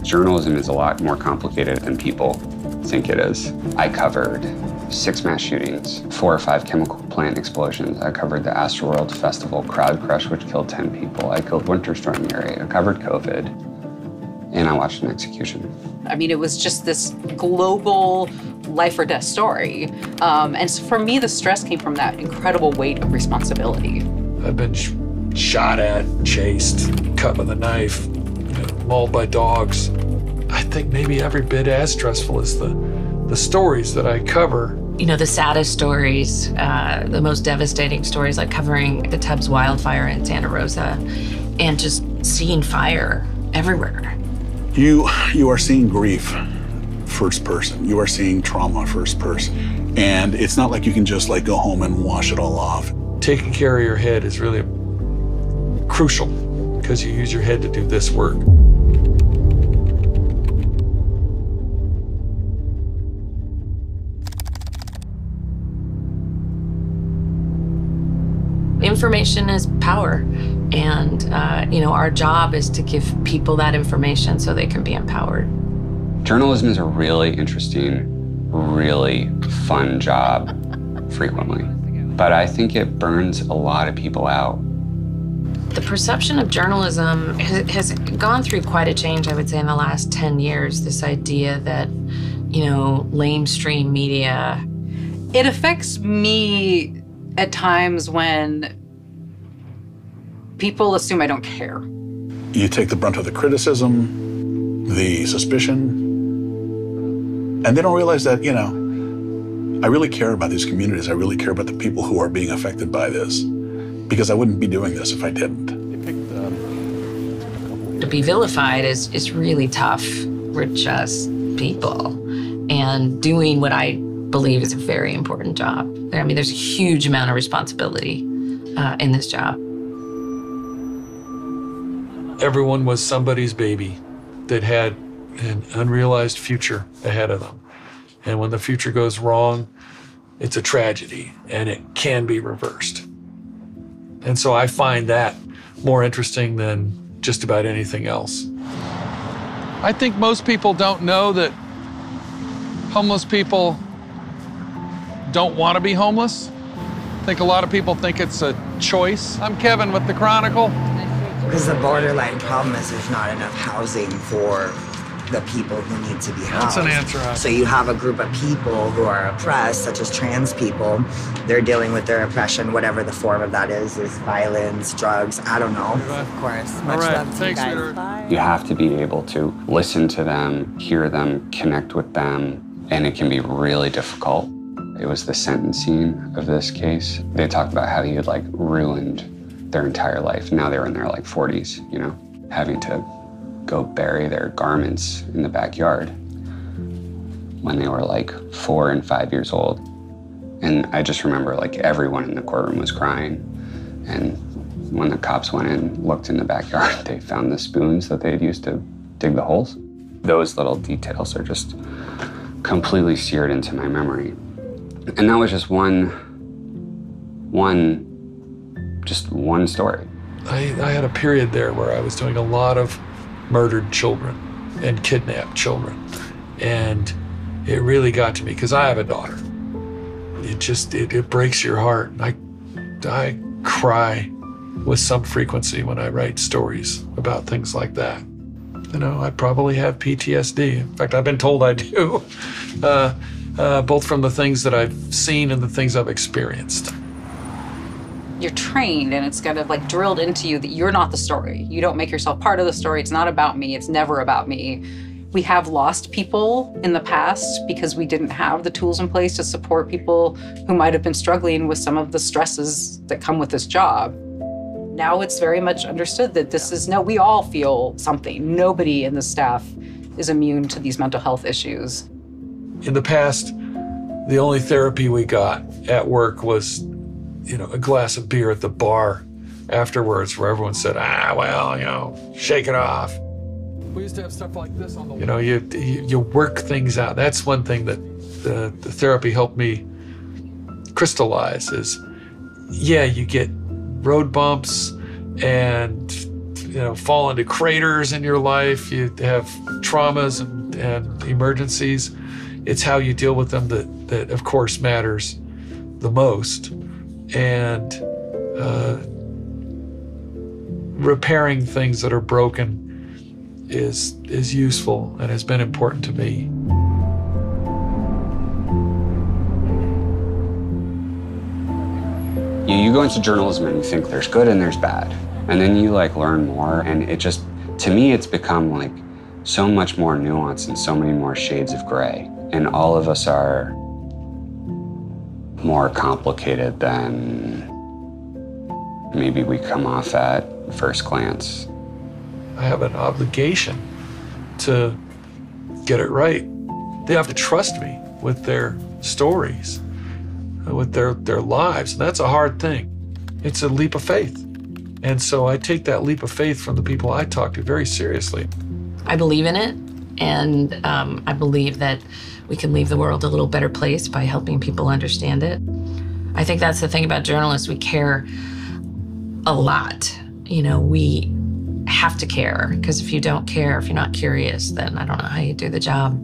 Journalism is a lot more complicated than people think it is. I covered 6 mass shootings, 4 or 5 chemical plant explosions. I covered the Astroworld Festival crowd crush, which killed 10 people. I killed Winter Storm Uri. I covered COVID, and I watched an execution. I mean, it was just this global life or death story. And so for me, the stress came from that incredible weight of responsibility. I've been shot at, chased, cut with a knife, mauled by dogs. I think maybe every bit as stressful as the stories that I cover. You know, the saddest stories, the most devastating stories, like covering the Tubbs wildfire in Santa Rosa and just seeing fire everywhere. You are seeing grief first person. You are seeing trauma first person. And it's not like you can just like go home and wash it all off. Taking care of your head is really crucial because you use your head to do this work. Information is power, and our job is to give people that information so they can be empowered. Journalism is a really interesting, really fun job frequently, but I think it burns a lot of people out. The perception of journalism has gone through quite a change, I would say, in the last 10 years. This idea that, lamestream media. It affects me at times when people assume I don't care. You take the brunt of the criticism, the suspicion, and they don't realize that, I really care about these communities. I really care about the people who are being affected by this, because I wouldn't be doing this if I didn't. To be vilified is really tough. We're just people, and doing what I believe is a very important job. I mean, there's a huge amount of responsibility in this job. Everyone was somebody's baby that had an unrealized future ahead of them. And when the future goes wrong, it's a tragedy, and it can be reversed. And so I find that more interesting than just about anything else. I think most people don't know that homeless people don't want to be homeless. I think a lot of people think it's a choice. I'm Kevin with the Chronicle. Because the borderline problem is there's not enough housing for the people who need to be housed. That's an answer. So you have a group of people who are oppressed, such as trans people. They're dealing with their oppression, whatever the form of that is violence, drugs, I don't know. Of course. Much love to you guys. Bye. You have to be able to listen to them, hear them, connect with them, and it can be really difficult. It was the sentencing of this case. They talked about how he had ruined their entire life. Now they were in their 40s, having to go bury their garments in the backyard when they were 4 and 5 years old. And I just remember everyone in the courtroom was crying. And when the cops went in, looked in the backyard, they found the spoons that they had used to dig the holes. Those little details are just completely seared into my memory. And that was just one story. I had a period there where I was doing a lot of murdered children and kidnapped children. And it really got to me because I have a daughter. It breaks your heart. I cry with some frequency when I write stories about things like that. I probably have PTSD. In fact, I've been told I do, both from the things that I've seen and the things I've experienced. You're trained, and it's kind of drilled into you that you're not the story. You don't make yourself part of the story. It's not about me. It's never about me. We have lost people in the past because we didn't have the tools in place to support people who might have been struggling with some of the stresses that come with this job. Now it's very much understood that we all feel something. Nobody in the staff is immune to these mental health issues. In the past, the only therapy we got at work was a glass of beer at the bar afterwards where everyone said, shake it off. We used to have stuff like this on the you work things out. That's one thing that the therapy helped me crystallize is, you get road bumps and fall into craters in your life, you have traumas and emergencies. It's how you deal with them that of course matters the most. And repairing things that are broken is useful and has been important to me. You go into journalism and you think there's good and there's bad. And then you learn more, and it just, to me, it's become so much more nuanced and so many more shades of gray. And all of us are more complicated than maybe we come off at first glance. I have an obligation to get it right. They have to trust me with their stories, with their lives. And that's a hard thing. It's a leap of faith. And so I take that leap of faith from the people I talk to very seriously. I believe in it, and I believe that we can leave the world a little better place by helping people understand it. I think that's the thing about journalists. We care a lot. We have to care, because if you don't care, if you're not curious, then I don't know how you do the job.